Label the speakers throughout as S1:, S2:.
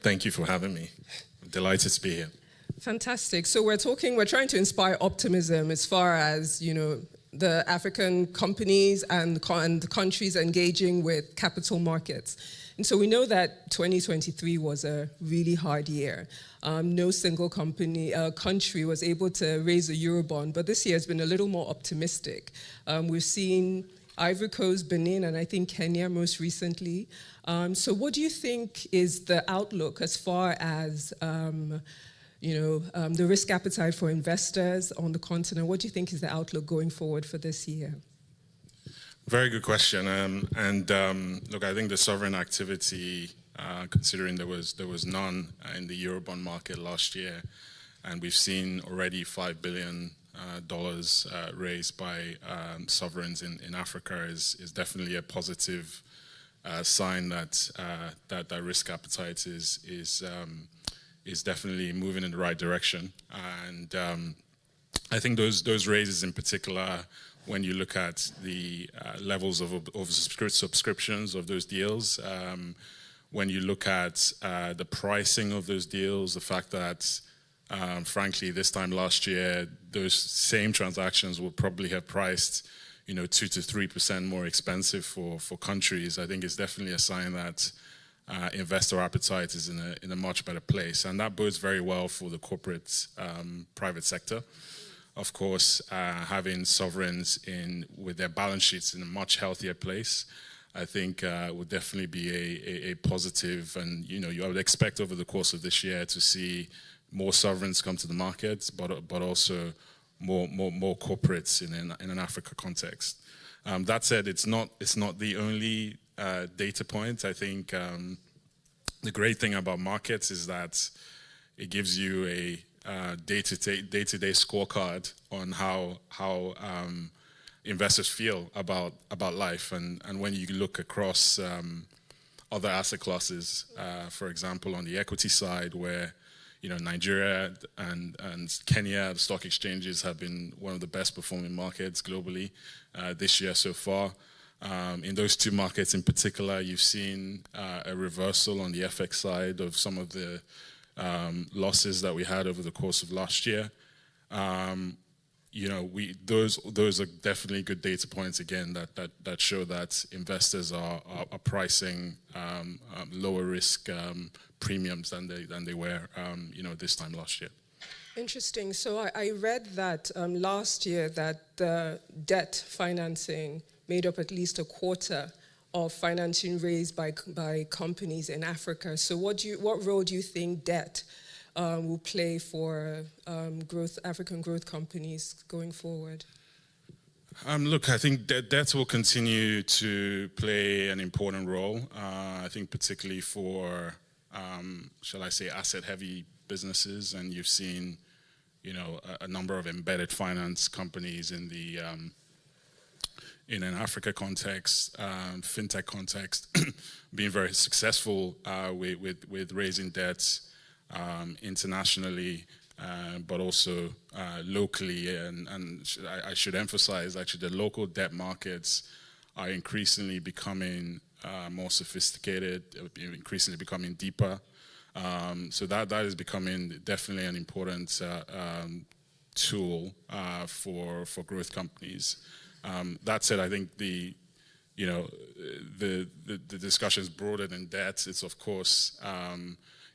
S1: Thank you for having me. I'm delighted to be here.
S2: Fantastic. So we're trying to inspire optimism as far as, the African companies and countries engaging with capital markets. And so we know that 2023 was a really hard year. No single country was able to raise a Eurobond, but this year has been a little more optimistic. We've seen Ivory Coast, Benin, and I think Kenya most recently. So what do you think is the outlook as far as the risk appetite for investors on the continent? What do you think is the outlook going forward for this year?
S1: Very good question. Look, I think the sovereign activity, considering there was none in the Eurobond market last year, and we've seen already $5 billion raised by sovereigns in Africa is definitely a positive sign that that risk appetite is definitely moving in the right direction. And I think those raises in particular, when you look at the levels of subscriptions of those deals, when you look at the pricing of those deals, the fact that frankly, this time last year, those same transactions would probably have priced 2 to 3% more expensive for countries, I think is definitely a sign that investor appetite is in a much better place, and that bodes very well for the corporate private sector. Of course, having sovereigns with their balance sheets in a much healthier place, I think would definitely be a positive. And I would expect over the course of this year to see more sovereigns come to the market, but also more corporates in an Africa context. That said, it's not the only data point. I think the great thing about markets is that it gives you a day-to-day scorecard on how investors feel about life, and when you look across other asset classes, for example, on the equity side, where Nigeria and Kenya, the stock exchanges have been one of the best performing markets globally this year so far. In those two markets in particular, you've seen a reversal on the FX side of some of the losses that we had over the course of last year. Those are definitely good data points again that show that investors are pricing lower risk premiums than they were this time last year.
S2: Interesting. So I read that last year that the debt financing made up at least a quarter of financing raised by companies in Africa. So what role do you think debt will play for African growth companies going forward?
S1: Look, I think debt will continue to play an important role. I think particularly for, shall I say, asset-heavy businesses, and you've seen, a number of embedded finance companies in an Africa context, fintech context, being very successful with raising debts internationally, but also locally. And I should emphasize, actually, the local debt markets are increasingly becoming more sophisticated, increasingly becoming deeper. So that is becoming definitely an important tool for growth companies. That said, I think the discussion is broader than debt. It's of course,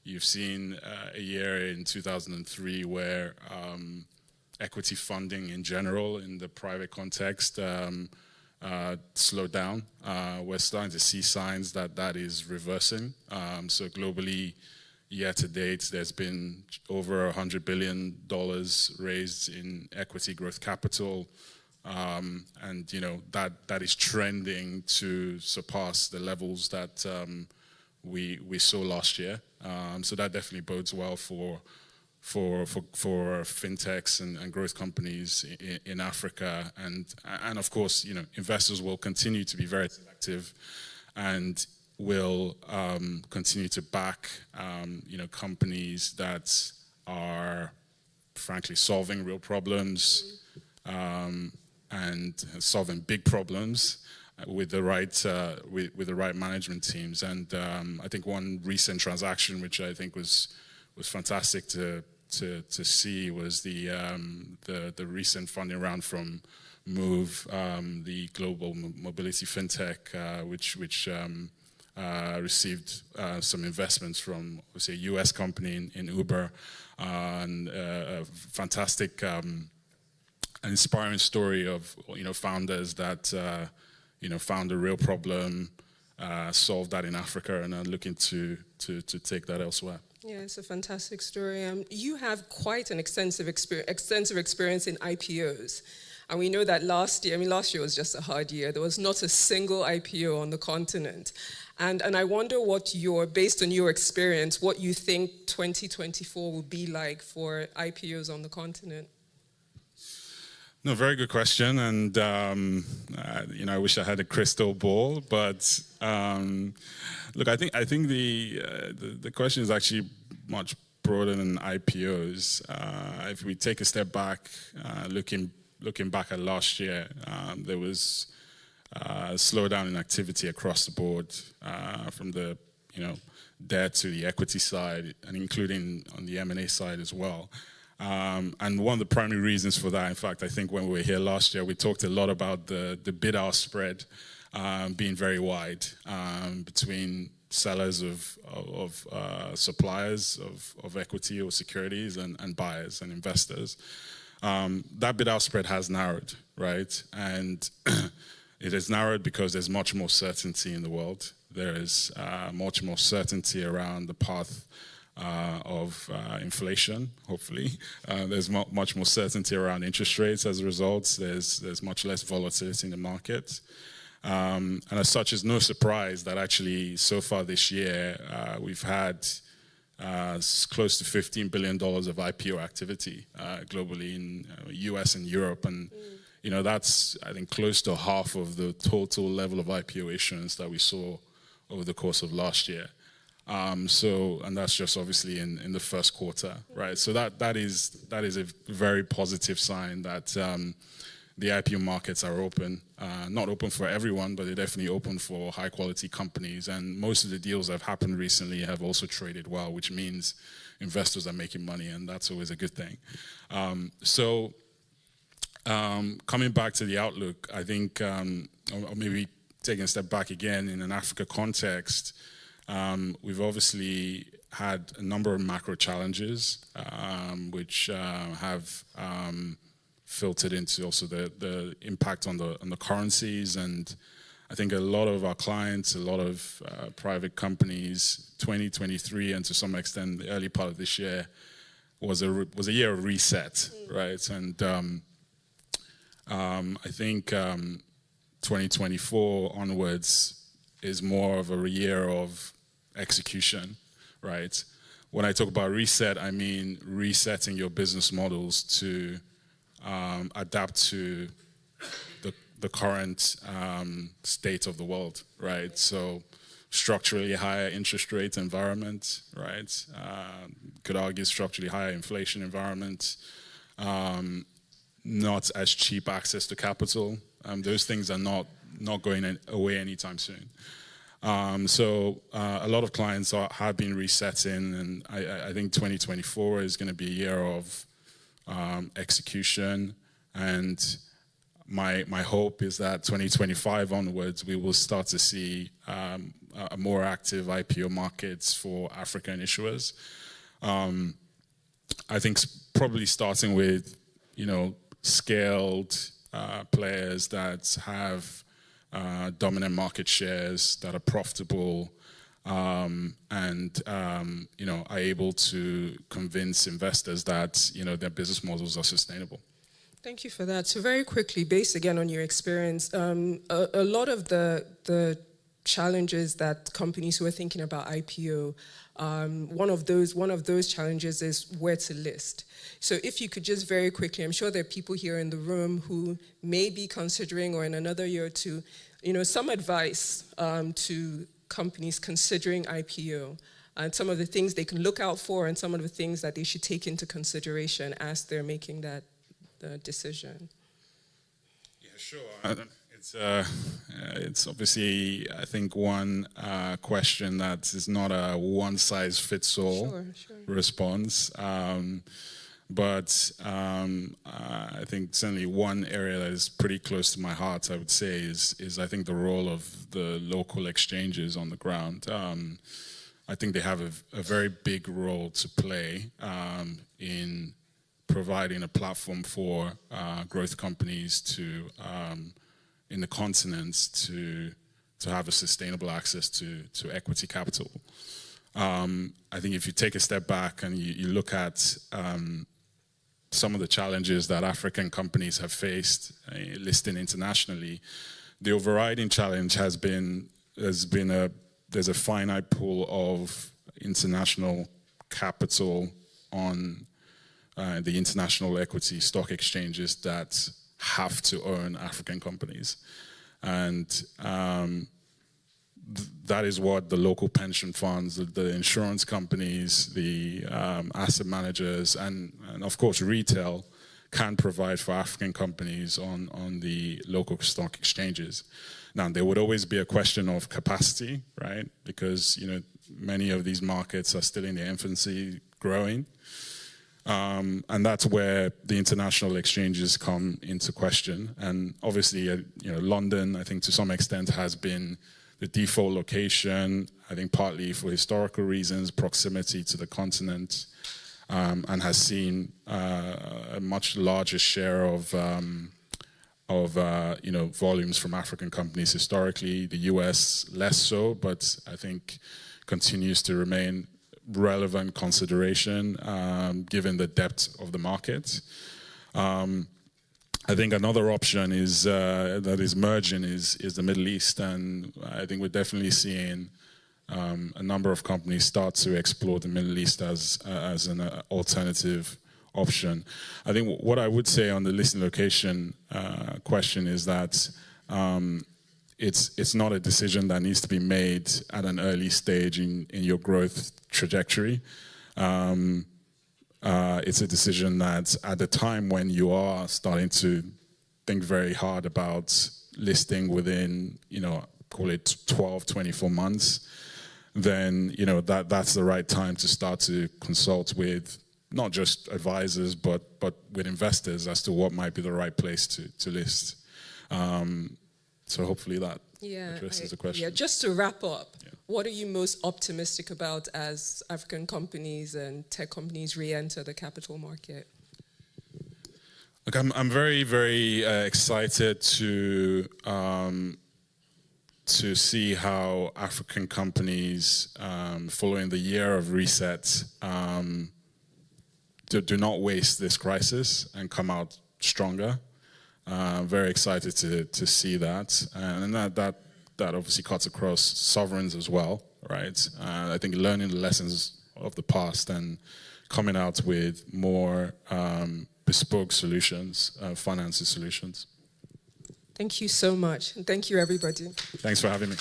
S1: you've seen a year in 2003 where equity funding in general in the private context slowed down. We're starting to see signs that is reversing. So globally, year to date, there's been over $100 billion raised in equity growth capital. And that is trending to surpass the levels that we saw last year. So that definitely bodes well for fintechs and growth companies in Africa, and of course, investors will continue to be very selective and will continue to back companies that are frankly solving real problems and solving big problems, with the right management teams. And I think one recent transaction, which I think was fantastic to see, was the recent funding round from Move, the global mobility fintech, which received some investments from, say, a US company in Uber, and a fantastic, inspiring story of founders that found a real problem, solved that in Africa, and are looking to take that elsewhere.
S2: Yeah, it's a fantastic story. You have quite an extensive experience in IPOs. And we know that last year was just a hard year. There was not a single IPO on the continent. And I wonder based on your experience, what you think 2024 will be like for IPOs on the continent.
S1: No, very good question. And, I wish I had a crystal ball, but look, I think the question is actually much broader than IPOs. If we take a step back, looking back at last year, there was a slowdown in activity across the board, from the debt to the equity side, and including on the M&A side as well. And one of the primary reasons for that, in fact, I think when we were here last year, we talked a lot about the bid-ask spread being very wide between sellers of suppliers of equity or securities and buyers and investors. That bid-ask spread has narrowed, right? And it has narrowed because there's much more certainty in the world. There is much more certainty around the path of inflation, hopefully. There's much more certainty around interest rates as a result. There's much less volatility in the market. And as such, it's no surprise that actually so far this year, we've had close to $15 billion of IPO activity globally in US and Europe. And that's, I think, close to half of the total level of IPO issuance that we saw over the course of last year. And that's just obviously in the first quarter, right? So that is a very positive sign that the IPO markets are open. Not open for everyone, but they're definitely open for high quality companies. And most of the deals that have happened recently have also traded well, which means investors are making money, and that's always a good thing. Coming back to the outlook, I think, or maybe taking a step back again in an Africa context, we've obviously had a number of macro challenges, which have filtered into also the impact on the currencies. And I think a lot of our clients, a lot of private companies, 2023 and to some extent the early part of this year was a year of reset, right? And I think 2024 onwards is more of a year of execution, right? When I talk about reset, I mean resetting your business models to adapt to the current state of the world, right? So structurally higher interest rate environment, right? Could argue structurally higher inflation environment, not as cheap access to capital. Those things are not going away anytime soon. So a lot of clients have been resetting, and I think 2024 is going to be a year of execution. And my hope is that 2025 onwards, we will start to see a more active IPO markets for African issuers. I think probably starting with, scaled players that have dominant market shares, that are profitable, and are able to convince investors that their business models are sustainable.
S2: Thank you for that. So very quickly, based again on your experience, a lot of the challenges that companies who are thinking about IPO, one of those challenges is where to list. So if you could just very quickly, I'm sure there are people here in the room who may be considering, or in another year or two, some advice to companies considering IPO, and some of the things they can look out for, and some of the things that they should take into consideration as they're making that decision.
S1: Yeah, sure. It's obviously, I think, one question that is not a one-size-fits-all response. But I think certainly one area that is pretty close to my heart, I would say, is I think the role of the local exchanges on the ground. I think they have a very big role to play in providing a platform for growth companies to in the continents to have a sustainable access to equity capital. I think if you take a step back and you look at some of the challenges that African companies have faced listing internationally, the overriding challenge has been there's a finite pool of international capital on the international equity stock exchanges that have to own African companies. And that is what the local pension funds, the insurance companies, the asset managers, and of course retail can provide for African companies on the local stock exchanges. Now, there would always be a question of capacity, right? Because many of these markets are still in their infancy, growing. And that's where the international exchanges come into question. And obviously, London, I think to some extent has been the default location, I think partly for historical reasons, proximity to the continent, and has seen a much larger share of volumes from African companies historically. The US less so, but I think continues to remain relevant consideration given the depth of the market. I think another option is that is merging is the Middle East, and I think we're definitely seeing a number of companies start to explore the Middle East as an alternative option. I think what I would say on the listing location question is that it's not a decision that needs to be made at an early stage in your growth trajectory. It's a decision that at the time when you are starting to think very hard about listing within, call it 12, 24 months, then, that's the right time to start to consult with not just advisors, but with investors as to what might be the right place to list. So hopefully that addresses the question.
S2: Yeah, just to wrap up, what are you most optimistic about as African companies and tech companies re-enter the capital market?
S1: Look, I'm very, very excited to see how African companies, following the year of reset, do not waste this crisis and come out stronger. Very excited to see that, and that obviously cuts across sovereigns as well, right? I think learning the lessons of the past and coming out with more bespoke solutions, financing solutions.
S2: Thank you so much, and thank you everybody.
S1: Thanks for having me.